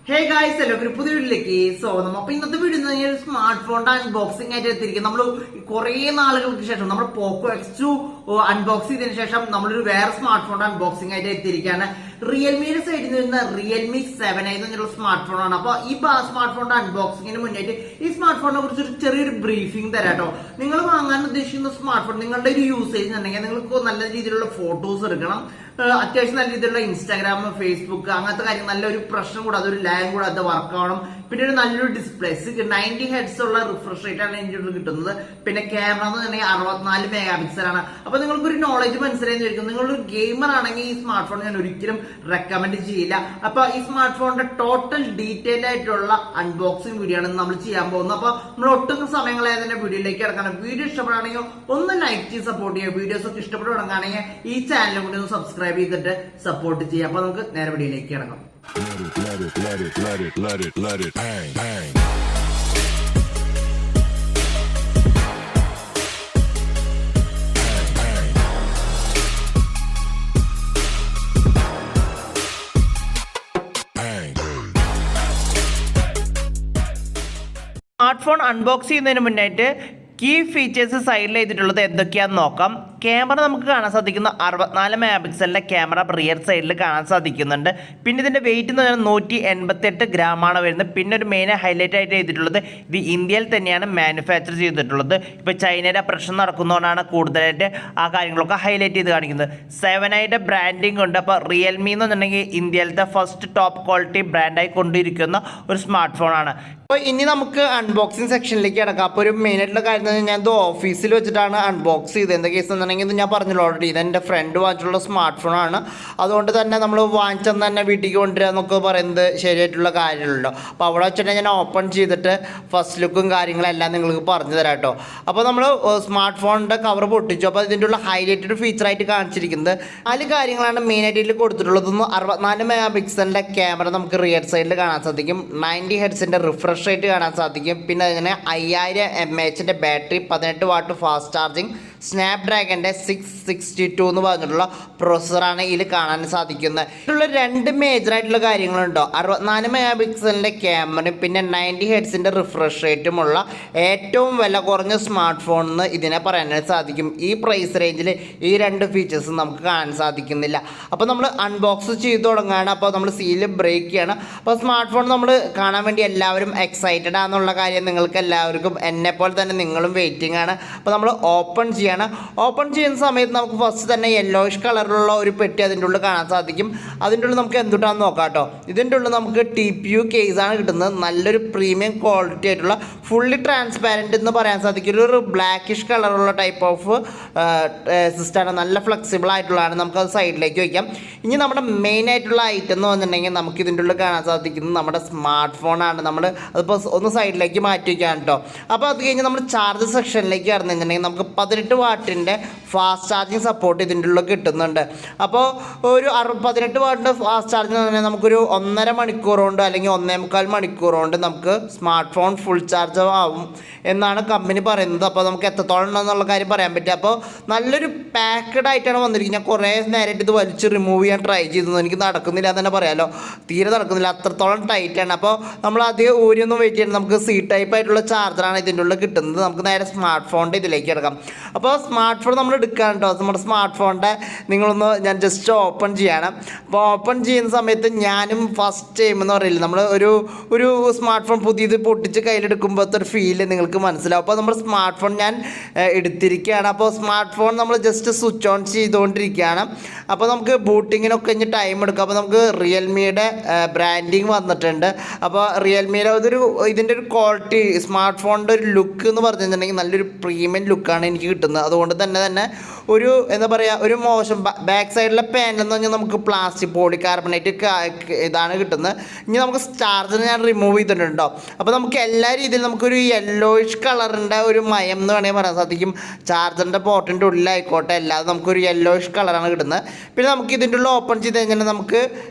Hey guys എല്ലാവർക്കും പുതിയ വീട്ടിലേക്ക് സ്വാഗതം. അപ്പൊ ഇന്നത്തെ വീഡിയോ സ്മാർട്ട് ഫോണിന്റെ അൺബോക്സിംഗ് ആയിട്ട് എത്തിയിരിക്കും. നമ്മൾ കുറെ നാളുകൾക്ക് ശേഷം നമ്മുടെ പോക്കോ X2 അൺബോക്സ് ചെയ്തതിനു ശേഷം നമ്മളൊരു വേറെ സ്മാർട്ട് ഫോണിന്റെ അൺബോക്സിംഗ് ആയിട്ട് എത്തിയിരിക്കുകയാണ്. റിയൽമിയുടെ സൈഡിൽ നിന്ന് റിയൽമി 7i എന്നുള്ള സ്മാർട്ട് ഫോണാണ്. അപ്പൊ ഈ സ്മാർട്ട് ഫോണിന്റെ അൺബോക്സിംഗിന് മുന്നായിട്ട് ഈ സ്മാർട്ട് ഫോണിനെ കുറിച്ച് ഒരു ചെറിയൊരു ബ്രീഫിംഗ് തരാട്ടോ. നിങ്ങൾ വാങ്ങാൻ ഉദ്ദേശിക്കുന്ന സ്മാർട്ട് ഫോൺ നിങ്ങളുടെ ഒരു യൂസേജ് ഉണ്ടെങ്കിൽ നിങ്ങൾക്ക് നല്ല രീതിയിലുള്ള ഫോട്ടോസ് എടുക്കണം, അത്യാവശ്യം നല്ല രീതിയിലുള്ള ഇൻസ്റ്റാഗ്രാം, ഫേസ്ബുക്ക് അങ്ങനത്തെ കാര്യം, നല്ലൊരു പ്രശ്നം കൂടാതെ ഒരു ലാഗ് കൂടാതെ വർക്ക് ആവണം. പിന്നെ ഒരു നല്ലൊരു ഡിസ്പ്ലേ 90 ഹെഡ്സ് ഉള്ള റിഫ്രഷ് റേറ്റ് ആണ് എനിക്ക് കിട്ടുന്നത്. പിന്നെ ക്യാമറ എന്ന് പറഞ്ഞാൽ 64 മെഗാ പിക്സൽ ആണ്. അപ്പൊ നിങ്ങൾക്ക് ഒരു നോളജ് മനസ്സിലായിരിക്കും. നിങ്ങളൊരു ഗെയിമർ ആണെങ്കിൽ ഈ സ്മാർട്ട് ഫോൺ ഞാൻ ഒരിക്കലും റെക്കമെൻഡ് ചെയ്യില്ല. അപ്പൊ ഈ സ്മാർട്ട് ഫോണിന്റെ ടോട്ടൽ ഡീറ്റെയിൽ ആയിട്ടുള്ള അൺബോക്സിംഗ് വീഡിയോ ആണ് നമ്മൾ ചെയ്യാൻ പോകുന്നത്. അപ്പൊ നമ്മൾ ഒട്ടും സമയങ്ങളായ തന്നെ വീഡിയോയിലേക്ക് ഇറക്കണം. വീഡിയോ ഇഷ്ടപ്പെടുകയാണെങ്കിൽ ഒന്ന് ലൈക്ക് ചെയ്ത് സപ്പോർട്ട് ചെയ്യുക. വീഡിയോസ് ഒക്കെ ഇഷ്ടപ്പെട്ട് തുടങ്ങുകയാണെങ്കിൽ ഈ ചാനലും കൂടി ഒന്ന് സബ്സ്ക്രൈബ് ചെയ്തിട്ട് സപ്പോർട്ട് ചെയ്യുക. അപ്പൊ നമുക്ക് നേരെ വീഡിയോയിലേക്ക് ഇറങ്ങാം. Let it bang, bang. Smart phone unbox ചെയ്യുന്നതിന് മുന്നായിട്ട് കീ ഫീച്ചേഴ്സ് സൈഡിൽ ചെയ്തിട്ടുള്ളത് എന്തൊക്കെയാണെന്ന് നോക്കാം. ക്യാമറ നമുക്ക് കാണാൻ സാധിക്കുന്ന 64 മെഗാ പിക്സലിൻ്റെ ക്യാമറ റിയർ സൈഡിൽ കാണാൻ സാധിക്കുന്നുണ്ട്. പിന്നെ ഇതിൻ്റെ വെയിറ്റ് എന്ന് പറഞ്ഞാൽ 188 ഗ്രാമാണ് വരുന്നത്. പിന്നെ ഒരു മെയിൻ ഹൈലൈറ്റ് ആയിട്ട് ചെയ്തിട്ടുള്ളത് ഇത് ഇന്ത്യയിൽ തന്നെയാണ് മാനുഫാക്ചർ ചെയ്തിട്ടുള്ളത്. ഇപ്പോൾ ചൈനയുടെ പ്രശ്നം നടക്കുന്നതുകൊണ്ടാണ് കൂടുതലായിട്ട് ആ കാര്യങ്ങളൊക്കെ ഹൈലൈറ്റ് ചെയ്ത് കാണിക്കുന്നത്. 7i ബ്രാൻഡിങ് ഉണ്ട്. അപ്പോൾ റിയൽമി എന്ന് പറഞ്ഞിട്ടുണ്ടെങ്കിൽ ഇന്ത്യയിലത്തെ ഫസ്റ്റ് ടോപ്പ് ക്വാളിറ്റി ബ്രാൻഡായി കൊണ്ടിരിക്കുന്ന ഒരു സ്മാർട്ട് ഫോണാണ്. അപ്പോൾ ഇനി നമുക്ക് അൺബോക്സിങ് സെക്ഷനിലേക്ക് കിടക്കാം. അപ്പോൾ ഒരു മെയിനായിട്ടുള്ള കാര്യം ഞാൻ ഇത് ഓഫീസിൽ വെച്ചിട്ടാണ് അൺബോക്സ് ചെയ്തത്. എന്താ കേസ് എന്നുണ്ടെങ്കിൽ ഇത് ഞാൻ പറഞ്ഞല്ലോ ഓൾറെഡി, ഇത് എൻ്റെ ഫ്രണ്ട് വാങ്ങിച്ചുള്ള സ്മാർട്ട് ഫോണാണ്. അതുകൊണ്ട് തന്നെ നമ്മൾ വാങ്ങിച്ചെന്ന് തന്നെ വീട്ടിലേക്ക് കൊണ്ടുവരിക എന്നൊക്കെ പറയുന്നത് ശരിയായിട്ടുള്ള കാര്യമുള്ളൂ. അപ്പോൾ അവിടെ വെച്ചിട്ട് ഞാൻ ഓപ്പൺ ചെയ്തിട്ട് ഫസ്റ്റ് ലുക്കും കാര്യങ്ങളെല്ലാം നിങ്ങൾക്ക് പറഞ്ഞു തരാം കേട്ടോ. അപ്പോൾ നമ്മൾ സ്മാർട്ട് ഫോണിൻ്റെ കവർ പൊട്ടിച്ചു. അപ്പോൾ ഇതിൻ്റെ ഉള്ള ഹൈലൈറ്റഡ് ഫീച്ചറായിട്ട് കാണിച്ചിരിക്കുന്നത് 4 കാര്യങ്ങളാണ് മെയിനായിട്ട് ഇതിൽ കൊടുത്തിട്ടുള്ളത്. 64 മെഗാ പിക്സലിൻ്റെ ക്യാമറ നമുക്ക് റിയർ സൈഡിൽ കാണാൻ സാധിക്കും. 90 ഹെഡ്സിൻ്റെ റിഫ്രഷ് റേറ്റ് കാണാൻ സാധിക്കും. പിന്നെ അതിങ്ങനെ 5000 mAh battery, 18 watt fast charging, സ്നാപ്ഡ്രാഗൻ്റെ 662 എന്ന് പറഞ്ഞിട്ടുള്ള പ്രൊസസ്സറാണ് ഇതിൽ കാണാൻ സാധിക്കുന്നത്. ഇതിലുള്ള 2 മേജറായിട്ടുള്ള കാര്യങ്ങളുണ്ടോ. 64 മെഗാ പിക്സലിൻ്റെ ക്യാമറയും പിന്നെ 90 ഹെഡ്സിൻ്റെ റിഫ്രഷ് റേറ്റുമുള്ള ഏറ്റവും വില കുറഞ്ഞ സ്മാർട്ട് ഫോൺ എന്ന് ഇതിനെ പറയാനായിട്ട് സാധിക്കും. ഈ പ്രൈസ് റേഞ്ചിൽ ഈ 2 ഫീച്ചേഴ്സും നമുക്ക് കാണാൻ സാധിക്കുന്നില്ല. അപ്പോൾ നമ്മൾ അൺബോക്സ് ചെയ്ത് തുടങ്ങുകയാണ്. അപ്പോൾ നമ്മൾ സീല് ബ്രേക്ക് ചെയ്യണം. അപ്പോൾ സ്മാർട്ട് ഫോൺ നമ്മൾ കാണാൻ വേണ്ടി എല്ലാവരും എക്സൈറ്റഡ് ആണെന്നുള്ള കാര്യം നിങ്ങൾക്ക് എല്ലാവർക്കും എന്നെപ്പോലെ തന്നെ നിങ്ങളും വെയിറ്റിംഗ് ആണ്. അപ്പോൾ നമ്മൾ ഓപ്പൺ ചെയ്യണം. ഓപ്പൺ ചെയ്യുന്ന സമയത്ത് നമുക്ക് ഫസ്റ്റ് തന്നെ യെല്ലോയിഷ് കളറിലുള്ള ഒരു പെട്ടി അതിൻ്റെ ഉള്ളിൽ കാണാൻ സാധിക്കും. അതിൻ്റെ ഉള്ളിൽ നമുക്ക് എന്തുട്ടാന്ന് നോക്കാം കേട്ടോ. ഇതിൻ്റെ ഉള്ളിൽ നമുക്ക് TPU കേസാണ് കിട്ടുന്നത്. നല്ലൊരു പ്രീമിയം ക്വാളിറ്റി ആയിട്ടുള്ള ഫുള്ളി ട്രാൻസ്പാരൻറ്റ് എന്ന് പറയാൻ സാധിക്കും. ഒരു ബ്ലാക്കിഷ് കളറുള്ള ടൈപ്പ് ഓഫ് സിസ്റ്റമാണ്. നല്ല ഫ്ലെക്സിബിൾ ആയിട്ടുള്ളതാണ്. നമുക്കത് സൈഡിലേക്ക് വയ്ക്കാം. ഇനി നമ്മുടെ മെയിൻ ആയിട്ടുള്ള ഐറ്റം എന്ന് പറഞ്ഞിട്ടുണ്ടെങ്കിൽ നമുക്ക് ഇതിൻ്റെ ഉള്ളിൽ കാണാൻ സാധിക്കുന്നത് നമ്മുടെ സ്മാർട്ട് ഫോണാണ്. നമ്മൾ അതിപ്പോൾ ഒന്ന് സൈഡിലേക്ക് മാറ്റി വയ്ക്കാം കേട്ടോ. അപ്പോൾ അത് കഴിഞ്ഞ് നമ്മൾ ചാർജ് സെക്ഷനിലേക്ക് കടന്നു കഴിഞ്ഞിട്ടുണ്ടെങ്കിൽ നമുക്ക് 18 വാട്ടിൻ്റെ ഫാസ്റ്റ് ചാർജിങ് സപ്പോർട്ട് ഇതിൻ്റെ ഉള്ളിൽ കിട്ടുന്നുണ്ട്. അപ്പോൾ ഒരു 18 വാട്ടിൻ്റെ ഫാസ്റ്റ് ചാർജിങ് എന്ന് പറഞ്ഞാൽ നമുക്കൊരു 1.5 മണിക്കൂർ കൊണ്ട് അല്ലെങ്കിൽ 1.25 മണിക്കൂർ കൊണ്ട് നമുക്ക് സ്മാർട്ട് ഫോൺ ഫുൾ ചാർജ് ആവും എന്നാണ് കമ്പനി പറയുന്നത്. അപ്പോൾ നമുക്ക് എത്രത്തോളം ഉണ്ടെന്നുള്ള കാര്യം പറയാൻ പറ്റും. അപ്പോൾ നല്ലൊരു പാക്കഡ് ആയിട്ടാണ് വന്നിരിക്കുന്നത്. ഞാൻ കുറേ നേരമായിട്ട് ഇത് വലിച്ച് റിമൂവ് ചെയ്യാൻ ട്രൈ ചെയ്തു. എനിക്ക് നടക്കുന്നില്ല എന്ന് തന്നെ പറയാമല്ലോ. തീരെ നടക്കുന്നില്ല, അത്രത്തോളം ടൈറ്റാണ്. അപ്പോൾ നമ്മൾ അധികം ഊരിയൊന്നും വെയിറ്റ് ചെയ്യണം. നമുക്ക് C-ടൈപ്പ് ആയിട്ടുള്ള ചാർജറാണ് ഇതിൻ്റെ ഉള്ളിൽ കിട്ടുന്നത്. നമുക്ക് നേരെ സ്മാർട്ട് ഫോണിൻ്റെ ഇതിലേക്ക് കിടക്കാം. അപ്പോൾ സ്മാർട്ട് ഫോൺ നമ്മൾ എടുക്കാൻ കേട്ടോ. നമ്മുടെ സ്മാർട്ട് ഫോണിൻ്റെ നിങ്ങളൊന്ന് ഞാൻ ജസ്റ്റ് ഓപ്പൺ ചെയ്യണം. അപ്പോൾ ഓപ്പൺ ചെയ്യുന്ന സമയത്ത് ഞാനും ഫസ്റ്റ് ടൈം എന്ന് പറയില്ല, നമ്മൾ ഒരു സ്മാർട്ട് ഫോൺ പുതിയത് പൊട്ടിച്ച് കയ്യിലെടുക്കുമ്പോഴത്തെ ഒരു ഫീല് നിങ്ങൾക്ക് മനസ്സിലാവും. അപ്പോൾ നമ്മുടെ സ്മാർട്ട് ഫോൺ ഞാൻ എടുത്തിരിക്കുകയാണ്. അപ്പോൾ സ്മാർട്ട് ഫോൺ നമ്മൾ ജസ്റ്റ് സ്വിച്ച് ഓൺ ചെയ്തുകൊണ്ടിരിക്കുകയാണ്. അപ്പോൾ നമുക്ക് ബൂട്ടിങ്ങിനൊക്കെ ഇനി ടൈം എടുക്കും. അപ്പോൾ നമുക്ക് റിയൽമിയുടെ ബ്രാൻഡിങ് വന്നിട്ടുണ്ട്. അപ്പോൾ റിയൽമിയുടെ ഇതിൻ്റെ ഒരു ക്വാളിറ്റി, സ്മാർട്ട് ഫോണിൻ്റെ ഒരു ലുക്ക് എന്ന് പറഞ്ഞു കഴിഞ്ഞിട്ടുണ്ടെങ്കിൽ നല്ലൊരു പ്രീമിയം ലുക്കാണ് എനിക്ക് കിട്ടുന്നത്. അതുകൊണ്ട് തന്നെ ഒരു എന്താ പറയുക, ഒരു മോശം ബാക്ക് സൈഡിലെ പാനൽ എന്ന് പറഞ്ഞാൽ നമുക്ക് പ്ലാസ്റ്റിക് പോളികാർബണേറ്റ് ഇതാണ് കിട്ടുന്നത്. ഇനി നമുക്ക് ചാർജർ ഞാൻ റിമൂവ് ചെയ്തിട്ടുണ്ടോ. അപ്പോൾ നമുക്ക് എല്ലാ രീതിയിലും നമുക്കൊരു യെല്ലോയിഷ് കളറിൻ്റെ ഒരു മയം എന്ന് വേണമെങ്കിൽ പറയാൻ സാധിക്കും. ചാർജറിൻ്റെ പോർട്ടിൻ്റെ ഉള്ളിലായിക്കോട്ടെ അല്ലാതെ നമുക്കൊരു യെല്ലോയിഷ് കളറാണ് കിട്ടുന്നത്. പിന്നെ നമുക്ക് ഇതിൻ്റെ ഉള്ളിൽ ഓപ്പൺ ചെയ്ത് കഴിഞ്ഞാൽ നമുക്ക്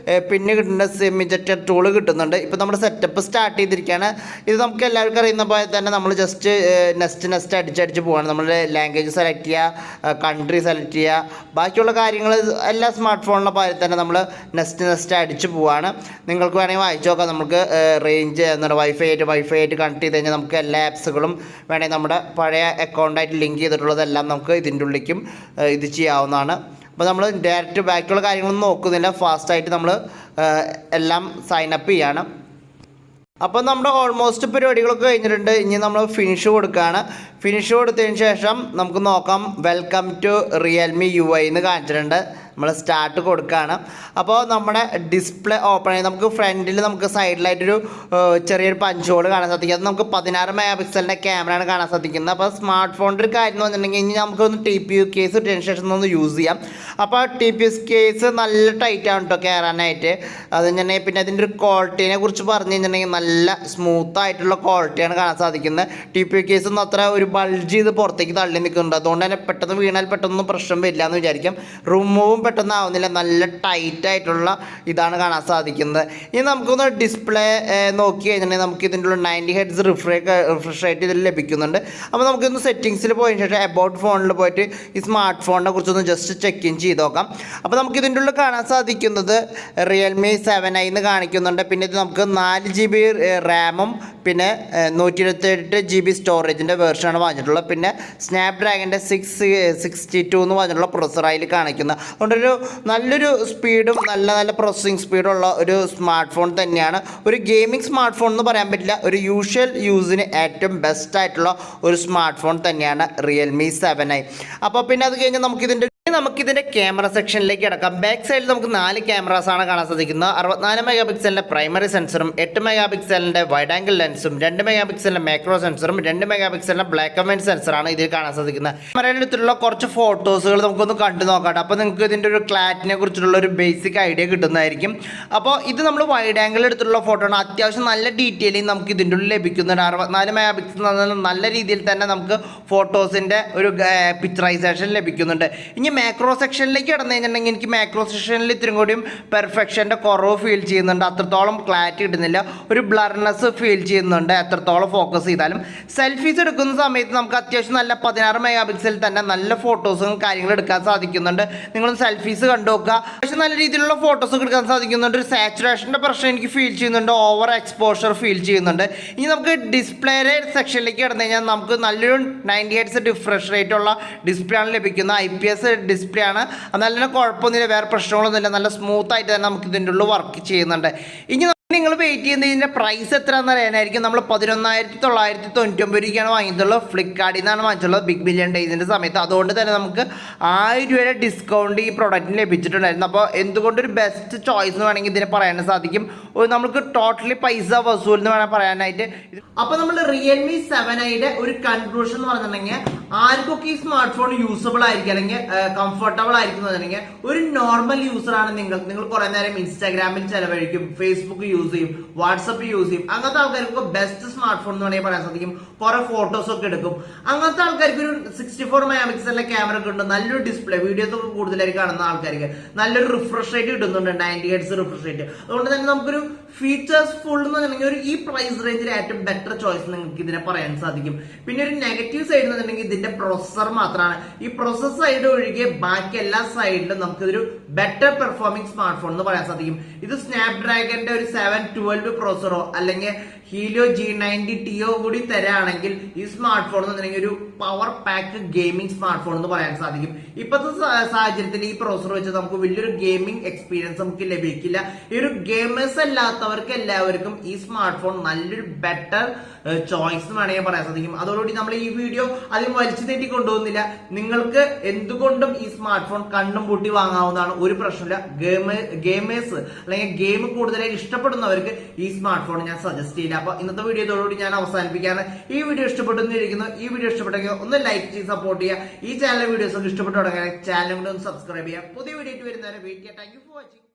പിന്നെ കിട്ടുന്ന സെമി ജെറ്റർ ടൂൾ കിട്ടുന്നുണ്ട്. ഇപ്പോൾ നമ്മുടെ സെറ്റപ്പ് സ്റ്റാർട്ട് ചെയ്തിരിക്കുകയാണ്. ഇത് നമുക്ക് എല്ലാവർക്കും അറിയുന്ന പോലെ തന്നെ നമ്മൾ ജസ്റ്റ് നെക്സ്റ്റ് അടിച്ചടിച്ച് പോവുകയാണ്. നമ്മൾ ലാംഗ്വേജ് സെലക്ട് ചെയ്യുക, കൺട്രി സെലക്ട് ചെയ്യുക, ബാക്കിയുള്ള കാര്യങ്ങൾ എല്ലാ സ്മാർട്ട് ഫോണിലെ പോലെ തന്നെ നമ്മൾ നെക്സ്റ്റ് അടിച്ച് പോവാണ്. നിങ്ങൾക്ക് വേണമെങ്കിൽ വായിച്ചു നോക്കാം. നമുക്ക് റേഞ്ച് എന്താണ് വൈഫൈ ആയിട്ട് കണക്ട് ചെയ്ത് കഴിഞ്ഞാൽ നമുക്ക് എല്ലാ ആപ്സുകളും വേണമെങ്കിൽ നമ്മുടെ പഴയ അക്കൗണ്ടായിട്ട് ലിങ്ക് ചെയ്തിട്ടുള്ളതെല്ലാം നമുക്ക് ഇതിൻ്റെ ഉള്ളിലേക്കും ഇത് ചെയ്യാവുന്നതാണ്. അപ്പോൾ നമ്മൾ ഡയറക്റ്റ് ബാക്കിയുള്ള കാര്യങ്ങളൊന്നും നോക്കുന്നില്ല, ഫാസ്റ്റായിട്ട് നമ്മൾ എല്ലാം സൈനപ്പ് ചെയ്യാണ്. അപ്പോൾ നമ്മുടെ ഓൾമോസ്റ്റ് പരിപാടികളൊക്കെ കഴിഞ്ഞിട്ടുണ്ട്. ഇനി നമ്മൾ ഫിനിഷ് കൊടുക്കുകയാണ്. ഫിനിഷ് കൊടുത്തതിന് ശേഷം നമുക്ക് നോക്കാം. വെൽക്കം ടു റിയൽമി UI എന്ന് കാണിച്ചിട്ടുണ്ട്. നമ്മൾ സ്റ്റാർട്ട് കൊടുക്കുകയാണ്. അപ്പോൾ നമ്മുടെ ഡിസ്പ്ലേ ഓപ്പൺ ആയി നമുക്ക് ഫ്രണ്ടിൽ നമുക്ക് സൈഡിലായിട്ടൊരു ചെറിയൊരു പഞ്ച് ഹോൾ കാണാൻ സാധിക്കും. അത് നമുക്ക് 16 മെഗാപിക്സലിൻ്റെ ക്യാമറയാണ് കാണാൻ സാധിക്കുന്നത്. അപ്പോൾ സ്മാർട്ട് ഫോണിൻ്റെ ഒരു കാര്യം എന്ന് പറഞ്ഞിട്ടുണ്ടെങ്കിൽ ഇനി നമുക്കൊന്ന് TPU കേസ് ഇട്ടതിന് ശേഷം ഒന്ന് യൂസ് ചെയ്യാം. അപ്പോൾ TPU കേസ് നല്ല ടൈറ്റ് ആണ് കേട്ടോ കയറാനായിട്ട്. അത് തന്നെ പിന്നെ അതിൻ്റെ ഒരു ക്വാളിറ്റീനെ കുറിച്ച് പറഞ്ഞു കഴിഞ്ഞിട്ടുണ്ടെങ്കിൽ നല്ല സ്മൂത്തായിട്ടുള്ള ക്വാളിറ്റിയാണ് കാണാൻ സാധിക്കുന്നത്. TPU കേസ് ഒന്നും അത്ര ഒരു ബൾജ് ചെയ്ത് പുറത്തേക്ക് തള്ളി നിൽക്കുന്നുണ്ട്. അതുകൊണ്ട് തന്നെ പെട്ടെന്ന് വീണാൽ പെട്ടെന്നൊന്നും പ്രശ്നം വരില്ല എന്ന് വിചാരിക്കാം. റിമൂവും പെട്ടെന്ന് ആവുന്നില്ല, നല്ല ടൈറ്റ് ആയിട്ടുള്ള ഇതാണ് കാണാൻ സാധിക്കുന്നത്. ഇനി നമുക്കൊന്ന് ഡിസ്പ്ലേ നോക്കി കഴിഞ്ഞിട്ടുണ്ടെങ്കിൽ നമുക്ക് ഇതിൻ്റെ ഉള്ള 90 ഹെർട്സ് റിഫ്രഷ് റേറ്റ് ഇതിൽ ലഭിക്കുന്നുണ്ട്. അപ്പോൾ നമുക്കൊന്ന് സെറ്റിങ്സിൽ പോയതിന് ശേഷം അബൌട്ട് ഫോണിൽ പോയിട്ട് ഈ സ്മാർട്ട് ഫോണിനെ കുറിച്ചൊന്ന് ജസ്റ്റ് ചെക്ക് ഇൻ ചെയ്ത് നോക്കാം. അപ്പോൾ നമുക്ക് ഇതിൻ്റെ ഉള്ളിൽ കാണാൻ സാധിക്കുന്നത് Realme 7i എന്ന് കാണിക്കുന്നുണ്ട്. പിന്നെ ഇത് നമുക്ക് 4 GB റാമും പിന്നെ 128 GB സ്റ്റോറേജിൻ്റെ വേർഷനാണ് വാങ്ങിച്ചിട്ടുള്ളത്. പിന്നെ സ്നാപ്ഡ്രാഗൻ്റെ 662 എന്ന് പറഞ്ഞിട്ടുള്ള പ്രൊസസ്സർ അതിൽ കാണിക്കുന്നത്. അതുകൊണ്ടൊരു നല്ലൊരു സ്പീഡും നല്ല പ്രോസസ്സിങ് സ്പീഡുള്ള ഒരു സ്മാർട്ട് ഫോൺ തന്നെയാണ്. ഒരു ഗെയിമിംഗ് സ്മാർട്ട് ഫോൺ എന്ന് പറയാൻ പറ്റില്ല, ഒരു യൂഷ്വൽ യൂസിന് ഏറ്റവും ബെസ്റ്റ് ആയിട്ടുള്ള ഒരു സ്മാർട്ട് ഫോൺ തന്നെയാണ് Realme 7i. അപ്പോൾ പിന്നെ അത് കഴിഞ്ഞ് നമുക്കിതിൻ്റെ ക്യാമറ സെക്ഷനിലേക്ക് കിടക്കാം. ബാക്ക് സൈഡിൽ നമുക്ക് 4 ക്യാമറാസാണ് കാണാൻ സാധിക്കുന്നത്. 64 മെഗാപിക്സലിൻ്റെ പ്രൈമറി സെൻസറും 8 മെഗാപിക്സലിൻ്റെ വൈഡ് ആംഗിൾ ലെൻസും 2 മെഗാപിക്സലിൻ്റെ മാക്രോ സെൻസറും 2 മെഗാപിക്സലിൻ്റെ ബ്ലാക്ക് ആൻഡ് വൈറ്റ് സെൻസറാണ് ഇതിൽ കാണാൻ സാധിക്കുന്നത്. ക്യാമറയുടെ അടുത്തുള്ള കുറച്ച് ഫോട്ടോസുകൾ നമുക്കൊന്ന് കണ്ടു നോക്കാം. അപ്പോൾ നിങ്ങൾക്ക് ഇതിൻ്റെ ഒരു ക്ലാരിറ്റിനെ കുറിച്ചുള്ള ഒരു ബേസിക് ഐഡിയ കിട്ടുന്നതായിരിക്കും. അപ്പോൾ ഇത് നമ്മൾ വൈഡ് ആംഗിൾ എടുത്തുള്ള ഫോട്ടോ ആണ്. അത്യാവശ്യം നല്ല ഡീറ്റെയിലിംഗ് നമുക്ക് ഇതിൻ്റെ ഉള്ളിൽ ലഭിക്കുന്നുണ്ട്. 64 മെഗാപിക്സൽ നല്ല രീതിയിൽ തന്നെ നമുക്ക് ഫോട്ടോസിൻ്റെ ഒരു പിക്ചറൈസേഷൻ ലഭിക്കുന്നുണ്ട്. ഇനി മാക്രോ സെക്ഷനിലേക്ക് കടന്നു കഴിഞ്ഞിട്ടുണ്ടെങ്കിൽ എനിക്ക് മാക്രോ സെക്ഷനിൽ ഇത്തിരി കൂടിയും പെർഫെക്ഷൻ്റെ കുറവ് ഫീൽ ചെയ്യുന്നുണ്ട്. അത്രത്തോളം ക്ലാരിറ്റി കിട്ടുന്നില്ല, ഒരു ബ്ലർനെസ് ഫീൽ ചെയ്യുന്നുണ്ട് എത്രത്തോളം ഫോക്കസ് ചെയ്താലും. സെൽഫീസ് എടുക്കുന്ന സമയത്ത് നമുക്ക് അത്യാവശ്യം നല്ല 16 മെഗാപിക്സലിൽ തന്നെ നല്ല ഫോട്ടോസും കാര്യങ്ങളും എടുക്കാൻ സാധിക്കുന്നുണ്ട്. നിങ്ങൾ സെൽഫീസ് കണ്ടു നോക്കുക. പക്ഷേ നല്ല രീതിയിലുള്ള ഫോട്ടോസൊക്കെ എടുക്കാൻ സാധിക്കുന്നുണ്ട്. ഒരു സാച്ചുറേഷൻ്റെ പ്രശ്നം എനിക്ക് ഫീൽ ചെയ്യുന്നുണ്ട്, ഓവർ എക്സ്പോഷർ ഫീൽ ചെയ്യുന്നുണ്ട്. ഇനി നമുക്ക് ഡിസ്പ്ലേയുടെ സെക്ഷനിലേക്ക് കടന്നു കഴിഞ്ഞാൽ നമുക്ക് നല്ലൊരു 90 ഹെർട്സ് റിഫ്രഷ് റേറ്റ് ഉള്ള ഡിസ്പ്ലേ ആണ് ലഭിക്കുന്നത്. IPS ഡിസ്പ്ലേ ആണ്. നല്ല കുഴപ്പമൊന്നുമില്ല, വേറെ പ്രശ്നങ്ങളൊന്നുമില്ല, നല്ല സ്മൂത്തായിട്ട് തന്നെ നമുക്ക് ഇതിൻ്റെ ഉള്ളിൽ വർക്ക് ചെയ്യുന്നുണ്ട്. ഇനി നിങ്ങൾ വെയിറ്റ് ചെയ്യുന്നത് ഇതിൻ്റെ പ്രൈസ് എത്രയാണെന്ന് അറിയാനായിരിക്കും. നമ്മൾ 11,999 രൂപയ്ക്കാണ് വാങ്ങിയിട്ടുള്ളത്. ഫ്ലിപ്കാർട്ടിൽ നിന്നാണ് വാങ്ങിച്ചുള്ളത് ബിഗ് ബില്യൺ ഡേയ്സിൻ്റെ സമയത്ത്. അതുകൊണ്ട് തന്നെ നമുക്ക് 1000 രൂപയുടെ ഡിസ്കൗണ്ട് ഈ പ്രൊഡക്റ്റിന് ലഭിച്ചിട്ടുണ്ടായിരുന്നു. അപ്പോൾ എന്തുകൊണ്ടൊരു ബെസ്റ്റ് ചോയ്സ് എന്ന് വേണമെങ്കിൽ ഇതിനെ പറയാൻ സാധിക്കും. നമുക്ക് ടോട്ടലി പൈസ വസൂൽ എന്ന് വേണം പറയാനായിട്ട്. അപ്പോൾ നമ്മൾ Realme 7iയുടെ ഒരു കൺക്ലൂഷൻ എന്ന് പറഞ്ഞിട്ടുണ്ടെങ്കിൽ ആർക്കൊക്കെ ഈ സ്മാർട്ട് ഫോൺ യൂസബിൾ ആയിരിക്കും അല്ലെങ്കിൽ കംഫർട്ടബിൾ ആയിരിക്കും എന്നുണ്ടെങ്കിൽ ഒരു നോർമൽ യൂസറാണ് നിങ്ങൾ കുറേ നേരം ഇൻസ്റ്റാഗ്രാമിൽ ചിലവഴിക്കും, ഫേസ്ബുക്ക് യൂസ് ചെയ്യും, വാട്സപ്പ് യൂസ് ചെയ്യും. അങ്ങനത്തെ ആൾക്കാർക്ക് ബെസ്റ്റ് സ്മാർട്ട് ഫോൺ എന്ന് വേണമെങ്കിൽ പറയാൻ സാധിക്കും. കുറെ ഫോട്ടോസ് ഒക്കെ എടുക്കും. അങ്ങനത്തെ ആൾക്കാർക്ക് ഒരു 64 മെഗാപിക്സലിലെ ക്യാമറ ഒക്കെ ഉണ്ട്, നല്ലൊരു ഡിസ്പ്ലേ, വീഡിയോസ് ഒക്കെ കൂടുതലായി കാണുന്ന ആൾക്കാർക്ക് നല്ലൊരു റിഫ്രഷ് റേറ്റ് കിട്ടുന്നുണ്ട്, 90 ഹെർട്സ് റിഫ്രഷ് റേറ്റ്. അതുകൊണ്ട് തന്നെ നമുക്കൊരു ഫീച്ചേഴ്സ് ഫുൾ എന്ന് പറഞ്ഞിട്ടുണ്ടെങ്കിൽ ഒരു ഈ പ്രൈസ് റേഞ്ചിൽ ഏറ്റവും ബെറ്റർ ചോയ്സ് നിങ്ങൾക്ക് ഇതിനെ പറയാൻ സാധിക്കും. പിന്നെ ഒരു നെഗറ്റീവ് സൈഡ് എന്ന് പറഞ്ഞിട്ടുണ്ടെങ്കിൽ ഇതിന്റെ പ്രൊസസർ മാത്രമാണ്. ഈ പ്രൊസസർ സൈഡ് ഒഴികെ ബാക്കി എല്ലാ സൈഡിലും നമുക്കിതൊരു ബെറ്റർ പെർഫോമിംഗ് സ്മാർട്ട് ഫോൺ എന്ന് പറയാൻ സാധിക്കും. ഇത് സ്നാപ്ഡ്രാഗന്റെ ഒരു 712 പ്രോസറോ അല്ലെങ്കിൽ ഹീലിയോ G90 ടിയോ കൂടി തരാണെങ്കിൽ ഈ സ്മാർട്ട് ഫോൺ എന്ന് പറഞ്ഞിട്ടുണ്ടെങ്കിൽ ഒരു power pack gaming smart phone എന്ന് പറയാൻ സാധിക്കും. ഇപ്പോഴത്തെ സാഹചര്യത്തിൽ ഈ പ്രോസസർ വെച്ച് നമുക്ക് വലിയൊരു ഗെയിമിംഗ് എക്സ്പീരിയൻസ് നമുക്ക് ലഭിക്കില്ല. ഈ ഒരു ഗെയിമേഴ്സ് അല്ലാത്തവർക്ക് എല്ലാവർക്കും ഈ സ്മാർട്ട് ഫോൺ നല്ലൊരു ബെറ്റർ ചോയ്സ് എന്ന് വേണമെങ്കിൽ പറയാൻ സാധിക്കും. അതോടുകൂടി നമ്മൾ ഈ വീഡിയോ അധികം വലിച്ചു നീട്ടി കൊണ്ടുപോകുന്നില്ല. നിങ്ങൾക്ക് എന്തുകൊണ്ടും ഈ സ്മാർട്ട് ഫോൺ കണ്ണും പൂട്ടി വാങ്ങാവുന്നതാണ്, ഒരു പ്രശ്നമില്ല. ഗെയിമേഴ്സ് അല്ലെങ്കിൽ ഗെയിം കൂടുതലായി ഇഷ്ടപ്പെടുന്നവർക്ക് ഈ സ്മാർട്ട് ഫോൺ ഞാൻ സജസ്റ്റ് ചെയ്യില്ല. അപ്പൊ ഇന്നത്തെ വീഡിയോ ഇതോടുകൂടി ഞാൻ അവസാനിപ്പിക്കാണ്. ഈ വീഡിയോ ഇഷ്ടപ്പെട്ടെന്നിരിക്കുന്നു. ഈ വീഡിയോ ഇഷ്ടപ്പെട്ടെങ്കിൽ ഒന്ന് ലൈക്ക് ചെയ്ത് സപ്പോർട്ട് ചെയ്യുക. ഈ ചാനലിലെ വീഡിയോസ് ഒക്കെ ഇഷ്ടപ്പെട്ടു തുടങ്ങിയാൽ ചാനൽ ഒന്ന് സബ്സ്ക്രൈബ് ചെയ്യുക. പുതിയ വീഡിയോ വരുന്നവരെ വെയിറ്റ് ചെയ്യാം. Thank you for watching.